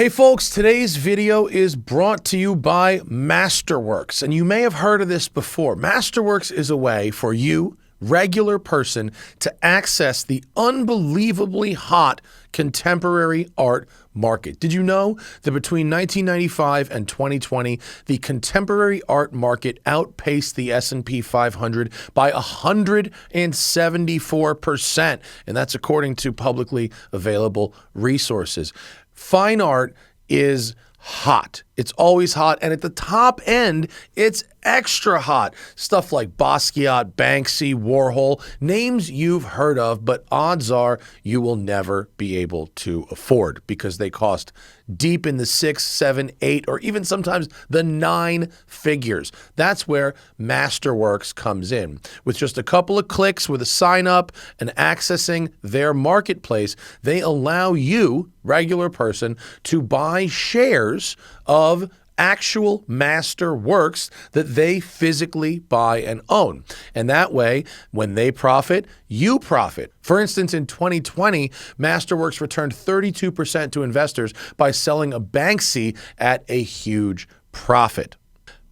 Hey folks, today's video is brought to you by Masterworks, and you may have heard of this before. Masterworks is a way for you, regular person, to access the unbelievably hot contemporary art market. Did you know that between 1995 and 2020, the contemporary art market outpaced the S&P 500 by 174%, and that's according to publicly available resources. Fine art is hot. It's always hot, and at the top end, it's extra hot. Stuff like Basquiat, Banksy, Warhol, names you've heard of, but odds are you will never be able to afford because they cost deep in the 6, 7, 8, or even sometimes the 9 figures. That's where Masterworks comes in. With just a couple of clicks with a sign up and accessing their marketplace, they allow you, regular person, to buy shares of actual master works that they physically buy and own. And that way, when they profit, you profit. For instance, in 2020, Masterworks returned 32% to investors by selling a Banksy at a huge profit.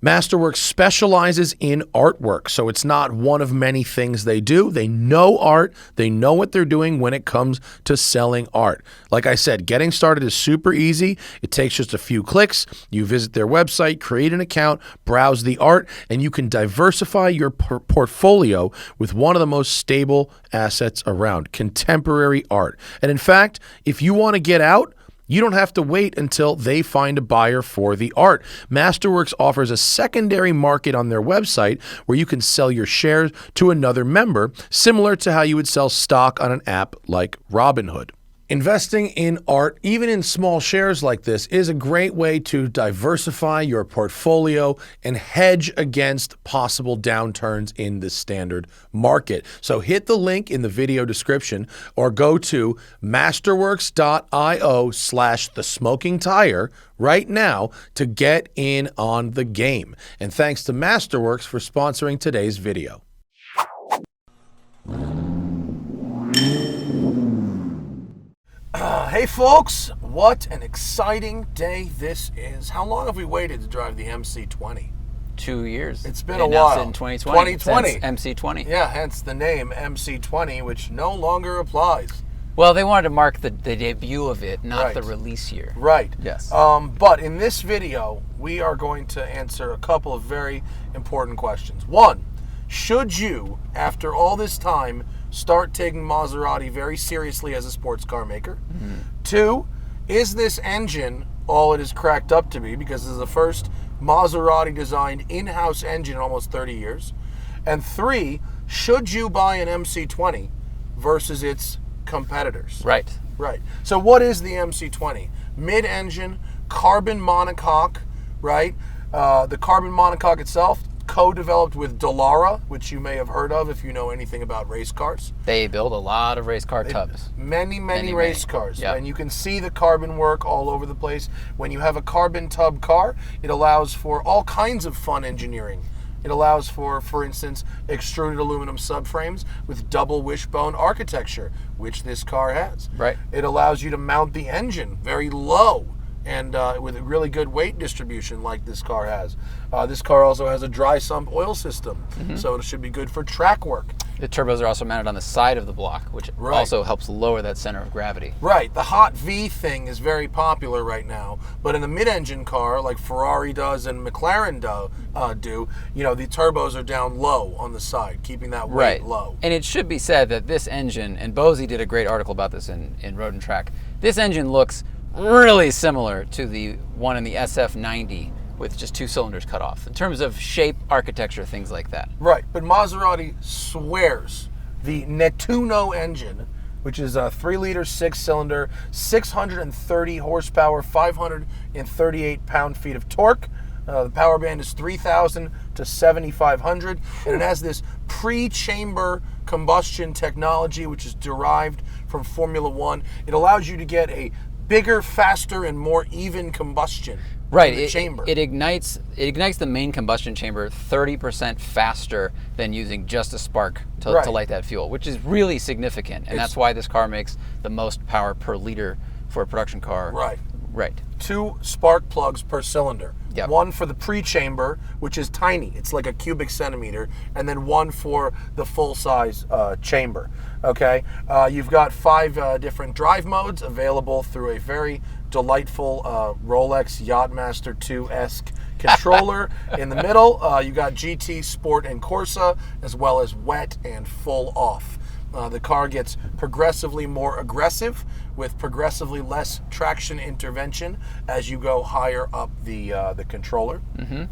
Masterworks specializes in artwork, so it's not one of many things they do. They know art. They know what they're doing when it comes to selling art. Like I said, getting started is super easy. It takes just a few clicks. You visit their website, create an account, browse the art, and you can diversify your portfolio with one of the most stable assets around, contemporary art. And in fact, if you want to get out, you don't have to wait until they find a buyer for the art. Masterworks offers a secondary market on their website where you can sell your shares to another member, similar to how you would sell stock on an app like Robinhood. Investing in art, even in small shares like this, is a great way to diversify your portfolio and hedge against possible downturns in the standard market. So hit the link in the video description or go to masterworks.io/TheSmokingTire right now to get in on the game. And thanks to Masterworks for sponsoring today's video. Hey folks, what an exciting day this is. How long have we waited to drive the MC20? 2 years. It's been a while. In 2020. 2020. MC20. Yeah, hence the name MC20, which no longer applies. Well, they wanted to mark the debut of it, not Right. the release year. Right. Yes. But in this video, we are going to answer a couple of very important questions. One, should you, after all this time, start taking Maserati very seriously as a sports car maker? Mm-hmm. 2, is this engine all it is cracked up to be? Because this is the first Maserati designed in-house engine in almost 30 years. And 3, should you buy an MC20 versus its competitors? Right. Right. So what is the MC20? Mid-engine, carbon monocoque, right? The carbon monocoque itself, co-developed with Dallara, which you may have heard of if you know anything about race cars. They build a lot of race car tubs. Many race cars. Yep. And you can see the carbon work all over the place. When you have a carbon tub car, it allows for all kinds of fun engineering. It allows for instance, extruded aluminum subframes with double wishbone architecture, which this car has. Right. It allows you to mount the engine very low and with a really good weight distribution like this car has. This car also has a dry sump oil system, so it should be good for track work. The turbos are also mounted on the side of the block, which also helps lower that center of gravity. Right. The hot V thing is very popular right now, but in the mid-engine car, like Ferrari does and McLaren do, you know, the turbos are down low on the side, keeping that weight low. And it should be said that this engine, and Bozy did a great article about this in Road and Track, this engine looks really similar to the one in the SF90 with just 2 cylinders cut off in terms of shape, architecture, things like that. Right, but Maserati swears the Nettuno engine, which is a 3-liter 6-cylinder, 630 horsepower, 538 pound-feet of torque. The power band is 3,000 to 7,500, and it has this pre-chamber combustion technology, which is derived from Formula One. It allows you to get a bigger, faster, and more even combustion. Right, in the chamber. It ignites the main combustion chamber 30% faster than using just a spark to light that fuel, which is really significant, and that's why this car makes the most power per liter for a production car. Right. Right. 2 spark plugs per cylinder. Yep. One for the pre-chamber, which is tiny. It's like a cubic centimeter. And then one for the full-size chamber. Okay? You've got 5 different drive modes available through a very delightful Rolex Yachtmaster 2-esque controller. In the middle, you got GT, Sport, and Corsa, as well as wet and full off. The car gets progressively more aggressive with progressively less traction intervention as you go higher up the controller. Mm-hmm.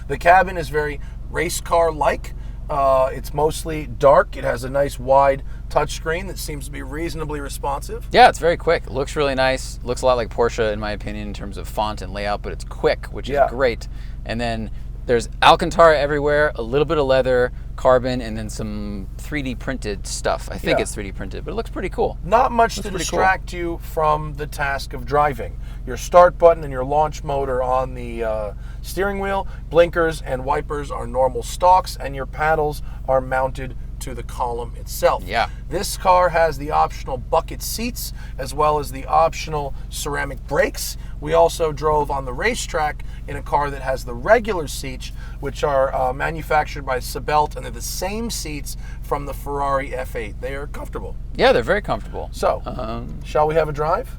The cabin is very race car-like. It's mostly dark. It has a nice wide touchscreen that seems to be reasonably responsive. Yeah, it's very quick. It looks really nice. Looks a lot like Porsche in my opinion in terms of font and layout, but it's quick, which is great. And then there's Alcantara everywhere, a little bit of leather, carbon, and then some 3D printed stuff. I think it's 3D printed, but it looks pretty cool. Not much to distract you from the task of driving. Your start button and your launch mode are on the steering wheel. Blinkers and wipers are normal stalks, and your paddles are mounted to the column itself. Yeah. This car has the optional bucket seats as well as the optional ceramic brakes. We also drove on the racetrack in a car that has the regular seats, which are manufactured by Sebelt, and they're the same seats from the Ferrari F8. They are comfortable. Yeah, they're very comfortable. So, shall we have a drive?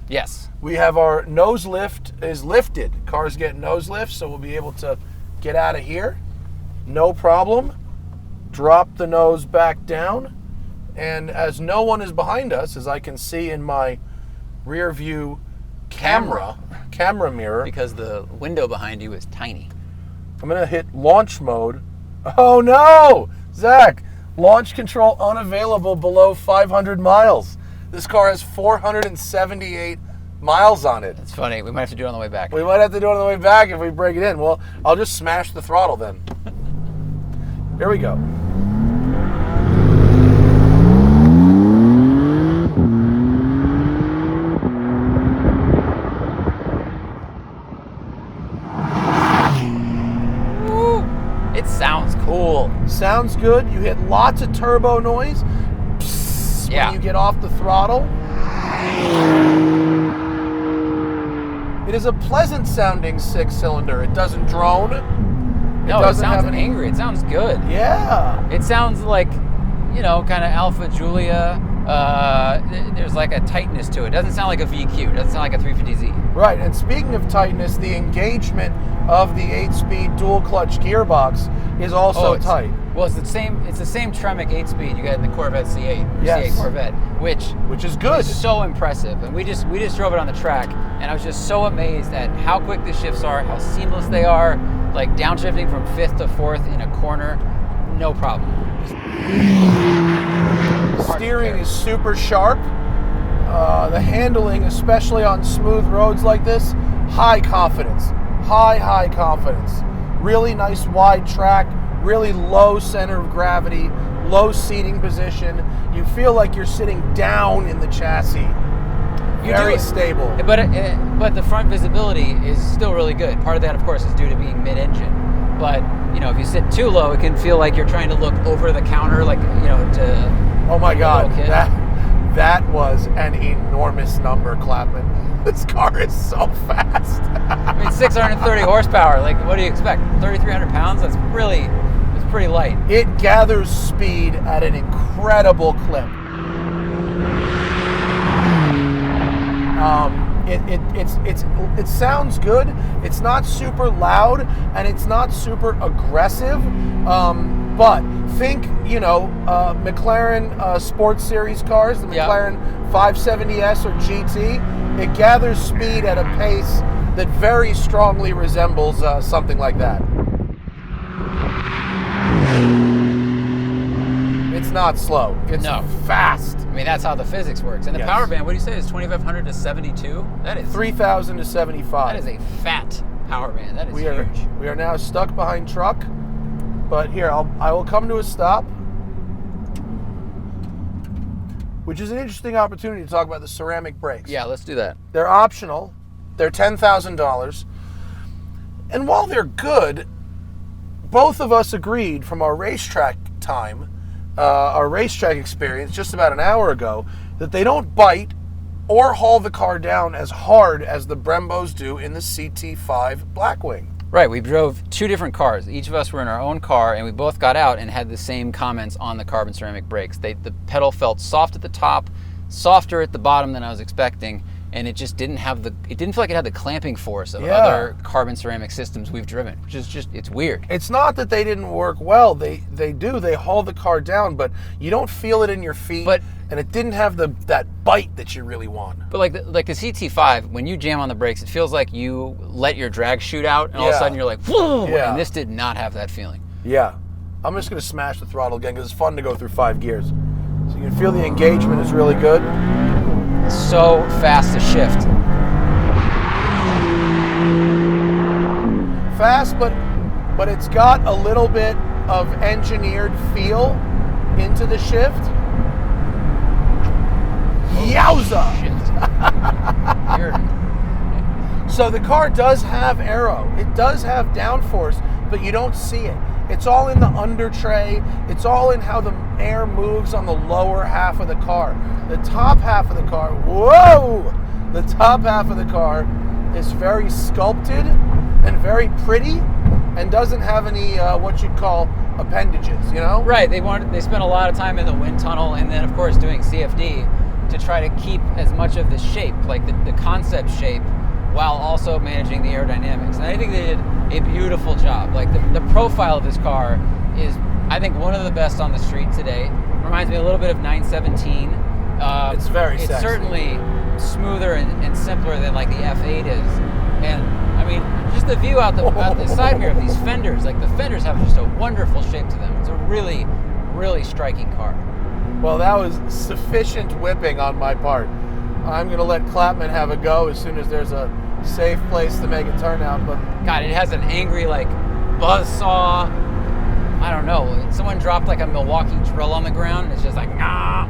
Yes. We have our nose lift is lifted. Cars get nose lifts, so we'll be able to get out of here. No problem. Drop the nose back down. And as no one is behind us, as I can see in my rear view camera mirror, because the window behind you is tiny. I'm going to hit launch mode. Oh no! Zach, launch control unavailable below 500 miles. This car has 478 miles on it. It's funny. We might have to do it on the way back. We might have to do it on the way back if we break it in. Well, I'll just smash the throttle then. Here we go. It sounds cool. Sounds good. You hit lots of turbo noise when you get off the throttle. It is a pleasant sounding 6-cylinder. It doesn't drone. It sounds angry. It sounds good. Yeah. It sounds like, kind of Alpha Giulia. There's like a tightness to it. It doesn't sound like a VQ. It doesn't sound like a 350Z. Right, and speaking of tightness, the engagement of the 8-speed dual clutch gearbox is also tight. Well, it's the same Tremec 8-speed you got in the Corvette C8, C8 Corvette, which is good. Is so impressive. And we just drove it on the track, and I was just so amazed at how quick the shifts are, how seamless they are, like downshifting from 5th to 4th in a corner, no problem. Steering is super sharp. The handling, especially on smooth roads like this, high confidence. High confidence. Really nice wide track, really low center of gravity, low seating position. You feel like you're sitting down in the chassis. Very stable. But the front visibility is still really good. Part of that, of course, is due to being mid-engine. But, if you sit too low, it can feel like you're trying to look over the counter, like, to... Oh my God, that was an enormous number, Clapman. This car is so fast. I mean, 630 horsepower. Like, what do you expect? 3,300 pounds? It's pretty light. It gathers speed at an incredible clip. It sounds good. It's not super loud and it's not super aggressive. But think, McLaren Sports Series cars, the McLaren 570S or GT. It gathers speed at a pace that very strongly resembles something like that. It's not slow. It's fast. I mean, that's how the physics works. And the power band, what do you say, is 2,500 to 72? That is 3,000 to 75. That is a fat power band. That is huge. We are now stuck behind truck. But here, I will come to a stop, which is an interesting opportunity to talk about the ceramic brakes. Yeah, let's do that. They're optional. They're $10,000. And while they're good, both of us agreed from our racetrack time, our racetrack experience just about an hour ago, that they don't bite or haul the car down as hard as the Brembos do in the CT5 Blackwing. Right, we drove 2 different cars. Each of us were in our own car, and we both got out and had the same comments on the carbon ceramic brakes. The pedal felt soft at the top, softer at the bottom than I was expecting, and it just didn't have it didn't feel like it had the clamping force of other carbon ceramic systems we've driven, which is just, it's weird. It's not that they didn't work well. They do. They haul the car down, but you don't feel it in your feet. And it didn't have that bite that you really want. But like the CT5, when you jam on the brakes, it feels like you let your drag shoot out, and all of a sudden you're like, whoa! Yeah. And this did not have that feeling. Yeah. I'm just going to smash the throttle again because it's fun to go through 5 gears. So you can feel the engagement is really good. So fast to shift. Fast, but it's got a little bit of engineered feel into the shift. Yowza! So the car does have aero. It does have downforce, but you don't see it. It's all in the under tray. It's all in how the air moves on the lower half of the car. The top half of the car, whoa! The top half of the car is very sculpted and very pretty and doesn't have any what you'd call appendages, you know? Right, they spent a lot of time in the wind tunnel and then of course doing CFD to try to keep as much of the shape, like the concept shape, while also managing the aerodynamics. And I think they did a beautiful job. Like the profile of this car is, I think, one of the best on the street today. Reminds me a little bit of 917. It's very sexy. It's certainly smoother and simpler than like the F8 is. And I mean, just the view out the side mirror of these fenders, like the fenders have just a wonderful shape to them. It's a really, really striking car. Well, that was sufficient whipping on my part. I'm going to let Clapman have a go as soon as there's a safe place to make a turnout. But God, it has an angry, like, buzzsaw. I don't know. Someone dropped, like, a Milwaukee drill on the ground, and it's just like, nah.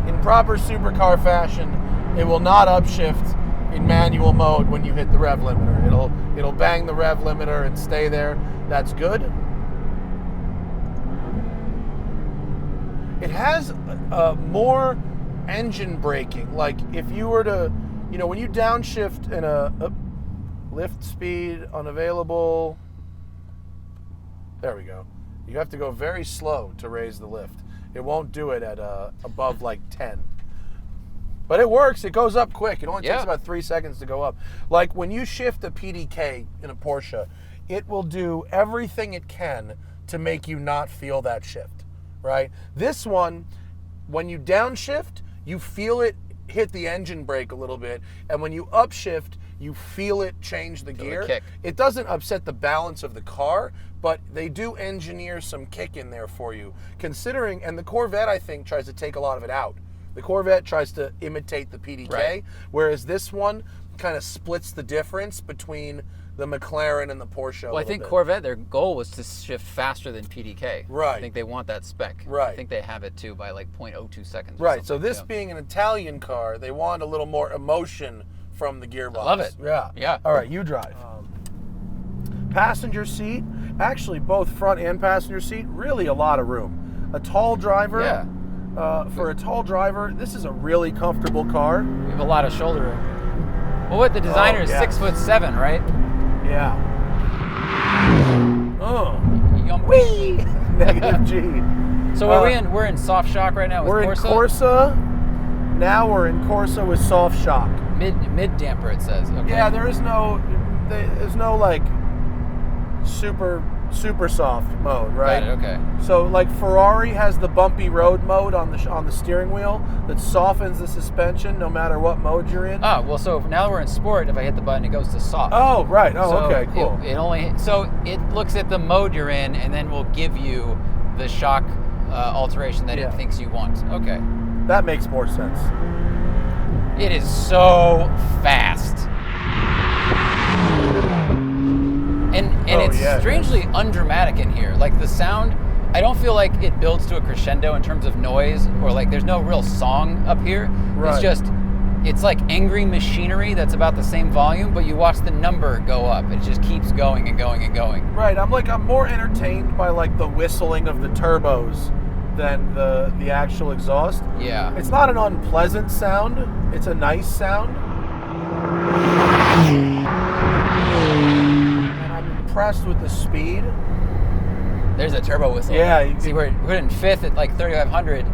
In proper supercar fashion, it will not upshift in manual mode when you hit the rev limiter. It'll bang the rev limiter and stay there. That's good. It has more engine braking. Like if you were to, when you downshift in a lift speed unavailable, there we go. You have to go very slow to raise the lift. It won't do it at above like 10. But it works. It goes up quick. It only takes about 3 seconds to go up. Like when you shift a PDK in a Porsche, it will do everything it can to make you not feel that shift. Right? This one, when you downshift, you feel it hit the engine brake a little bit, and when you upshift, you feel it change the gear. Kick. It doesn't upset the balance of the car, but they do engineer some kick in there for you. Considering, and the Corvette, I think, tries to take a lot of it out. The Corvette tries to imitate the PDK, whereas this one kind of splits the difference between the McLaren and the Porsche. Well, I think Corvette, their goal was to shift faster than PDK. Right. I think they want that spec. Right. I think they have it too by like 0.02 seconds. Right. So this being an Italian car, they want a little more emotion from the gearbox. I love it. Yeah. Yeah. All right, you drive. Passenger seat, actually both front and passenger seat, really a lot of room. A tall driver. Yeah. For a tall driver, this is a really comfortable car. We have a lot of shoulder room. Well, what the designer is 6'7", right? Yeah. Oh. Whee! Negative G. So we're in soft shock right now with Corsa? We're in Corsa. Now we're in Corsa with soft shock. Mid damper, it says. Okay. Yeah, there's no like super soft mode, right? Got it, okay. So like Ferrari has the bumpy road mode on the steering wheel that softens the suspension no matter what mode you're in. Oh, well, so now we're in sport. If I hit the button, it goes to soft. Oh, right. Oh, so okay, cool. It looks at the mode you're in and then will give you the shock alteration that it thinks you want. Okay. That makes more sense. It is so fast. And it's strangely undramatic in here. Like the sound, I don't feel like it builds to a crescendo in terms of noise, or like there's no real song up here. Right. It's like angry machinery that's about the same volume, but you watch the number go up. It just keeps going and going and going. Right. I'm more entertained by like the whistling of the turbos than the actual exhaust. Yeah. It's not an unpleasant sound. It's a nice sound. And I'm impressed with the speed. There's a turbo whistle. Yeah. See, we're in fifth at like 3,500.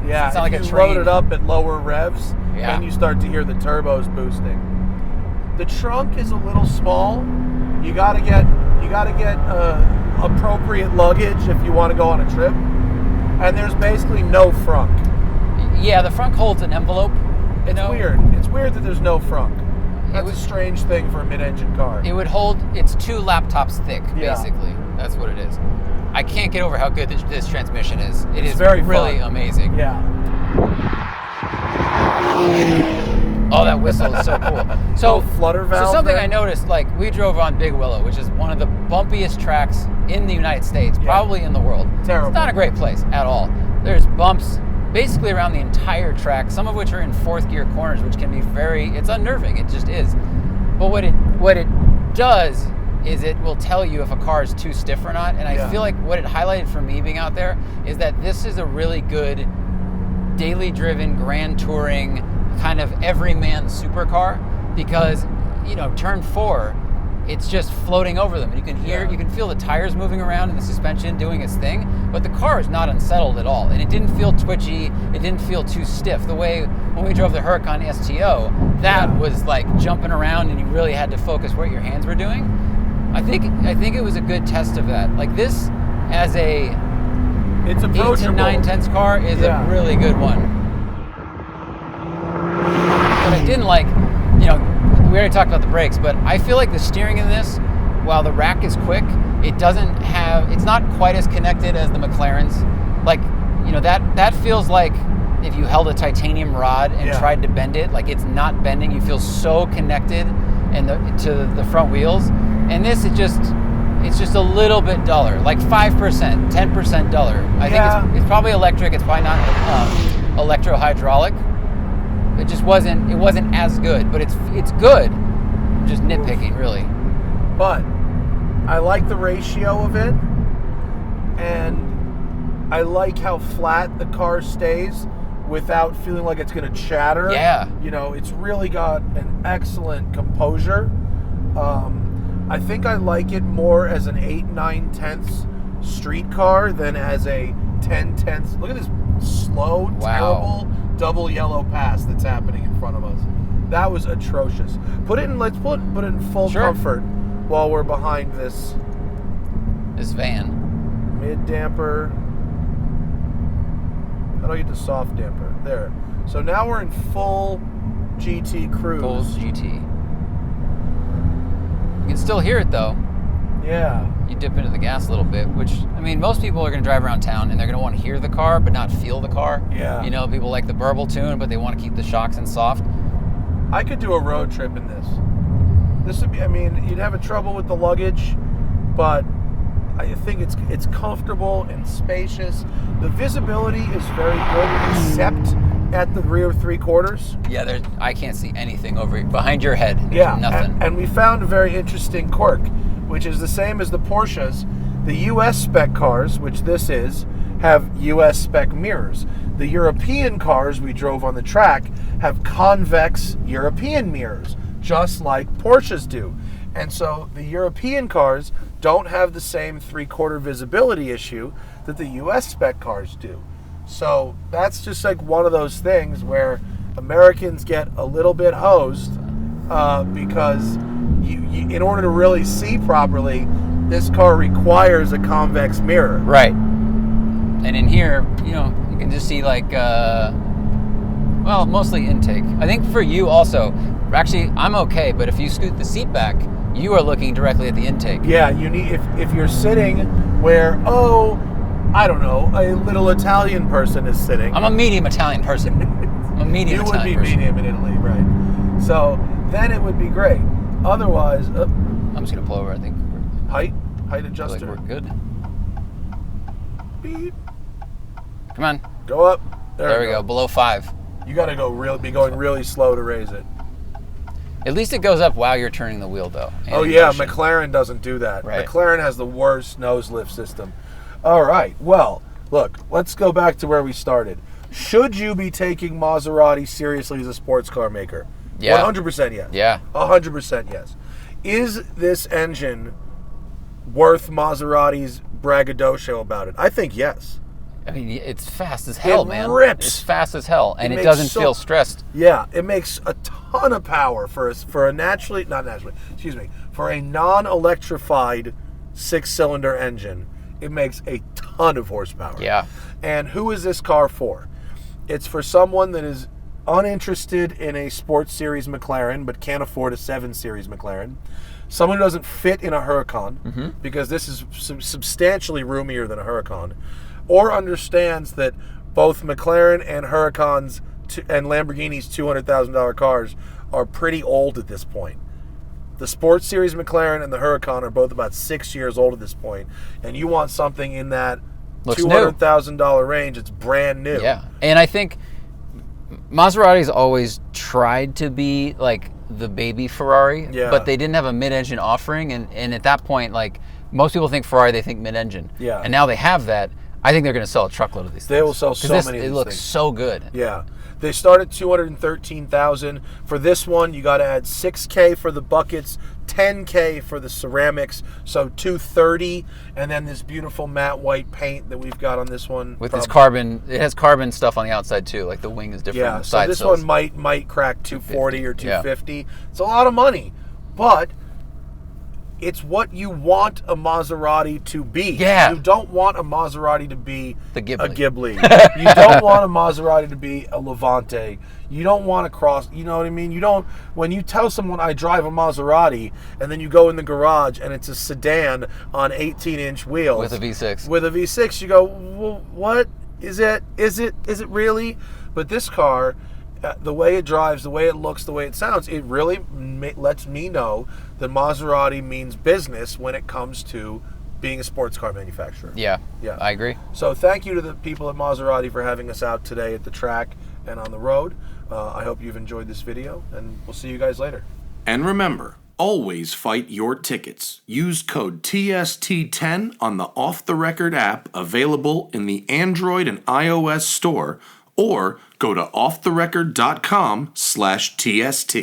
Yeah, it's not like if a you train. load it up at lower revs, Yeah. then you start to hear the turbos boosting. The trunk is a little small. You gotta get appropriate luggage if you want to go on a trip. And there's basically no frunk. Yeah, the front holds an envelope. It's weird. It's weird that there's no frunk. That's a strange thing for a mid-engine car. It would hold. It's 2 laptops thick, Yeah. basically. That's what it is. I can't get over how good this transmission is. It's is very really fun. amazing. Yeah. Oh, that whistle is so cool. So, Little flutter valve so something there. I noticed, like we drove on Big Willow, which is one of the bumpiest tracks in the United States, probably in the world. Terrible. It's not a great place at all. There's bumps basically around the entire track, some of which are in 4th gear corners, which can be it's unnerving. It just is. But what it does is it will tell you if a car is too stiff or not. And I feel like what it highlighted for me being out there is that this is a really good daily driven, grand touring, kind of everyman supercar, because, you know, turn 4, it's just floating over them. And you can hear, you can feel the tires moving around and the suspension doing its thing, but the car is not unsettled at all. And it didn't feel twitchy, it didn't feel too stiff. The way when we drove the Huracan STO, that was like jumping around and you really had to focus what your hands were doing. I think it was a good test of that. Like this, as it's 8 to 9 tenths car is a really good one. What I didn't like, you know, we already talked about the brakes, but I feel like the steering in this, while the rack is quick, it's not quite as connected as the McLaren's. Like, you know, that feels like if you held a titanium rod and tried to bend it, like it's not bending. You feel so connected to the front wheels. And this, it's just a little bit duller, like 5%, 10% duller. I think it's probably electric. It's probably not electro-hydraulic. It wasn't as good, but it's good. I'm just nitpicking, really. But I like the ratio of it, and I like how flat the car stays without feeling like it's going to chatter. Yeah. You know, it's really got an excellent composure. I think I like it more as an 8-9 tenths street car than as a 10 tenths. Look at this slow, terrible double yellow pass that's happening in front of us. That was atrocious. Let's put it in full comfort while we're behind this van. Mid damper. How do I get the soft damper? There. So now we're in full GT cruise. Full GT. You can still hear it though. Yeah. You dip into the gas a little bit, which, I mean, most people are going to drive around town and they're going to want to hear the car but not feel the car. Yeah. You know, people like the burble tune, but they want to keep the shocks in soft. I could do a road trip in this. This would be, I mean, you'd have a trouble with the luggage, but I think it's comfortable and spacious. The visibility is very good, except at the rear 3/4. Yeah, I can't see anything over behind your head. There's nothing. And we found a very interesting quirk, which is the same as the Porsches. The US spec cars, which this is, have US spec mirrors. The European cars we drove on the track have convex European mirrors, just like Porsches do. And so the European cars don't have the same 3/4 visibility issue that the US spec cars do. So that's just like one of those things where Americans get a little bit hosed because you, in order to really see properly, this car requires a convex mirror. Right. And in here, you know, you can just see like, well, mostly intake. I think for you also, actually, I'm okay, but if you scoot the seat back, you are looking directly at the intake. Yeah, you need, if you're sitting where, I don't know, a little Italian person is sitting. I'm a medium Italian person. I'm a medium Italian person. You would be medium in Italy, right. So then it would be great. Otherwise... I'm just going to pull over, I think. Height adjuster. I feel like we're good. Beep. Come on. Go up. There we go. Below 5. You got to be going really slow to raise it. At least it goes up while you're turning the wheel, though. Oh, yeah. McLaren doesn't do that. Right. McLaren has the worst nose lift system. All right. Well, look, let's go back to where we started. Should you be taking Maserati seriously as a sports car maker? Yeah. 100% yes. Yeah. 100% yes. Is this engine worth Maserati's braggadocio about it? I think yes. I mean, it's fast as hell, man. Rips. It's fast as hell, and it makes doesn't feel stressed. Yeah, it makes a ton of power for a non-electrified 6-cylinder engine. It makes a ton of horsepower. Yeah. And who is this car for? It's for someone that is uninterested in a sports series McLaren but can't afford a 7 Series McLaren. Someone who doesn't fit in a Huracan because this is substantially roomier than a Huracan, or understands that both McLaren and Huracans and Lamborghini's $200,000 cars are pretty old at this point. The Sports Series McLaren and the Huracan are both about 6 years old at this point, and you want something in that $200,000 range. It's brand new. Yeah, and I think Maserati's always tried to be like the baby Ferrari, but they didn't have a mid-engine offering, and at that point, like most people think Ferrari, they think mid-engine. Yeah. And now they have that. I think they're going to sell a truckload of these things. They will sell so many of these things. It looks so good. Yeah. They start at $213,000. For this one, you got to add $6K for the buckets, $10K for the ceramics, so $230, and then this beautiful matte white paint that we've got on this one. With this carbon, it has carbon stuff on the outside too, like the wing is different. Yeah, the so side this sills. one might crack 240 or 250. It's a lot of money, but it's what you want a Maserati to be. Yeah. You don't want a Maserati to be The Ghibli. a Ghibli. You don't want a Maserati to be a Levante. You don't want a cross, you know what I mean? You don't, when you tell someone I drive a Maserati and then you go in the garage and it's a sedan on 18-inch wheels. With a V6. With a V6, you go, well, what? Is it really? But this car, the way it drives, the way it looks, the way it sounds, it really lets me know that Maserati means business when it comes to being a sports car manufacturer. Yeah, Yeah. I agree. So thank you to the people at Maserati for having us out today at the track and on the road. I hope you've enjoyed this video, and we'll see you guys later. And remember, always fight your tickets. Use code TST10 on the Off the Record app available in the Android and iOS store, or go to offtherecord.com/TST.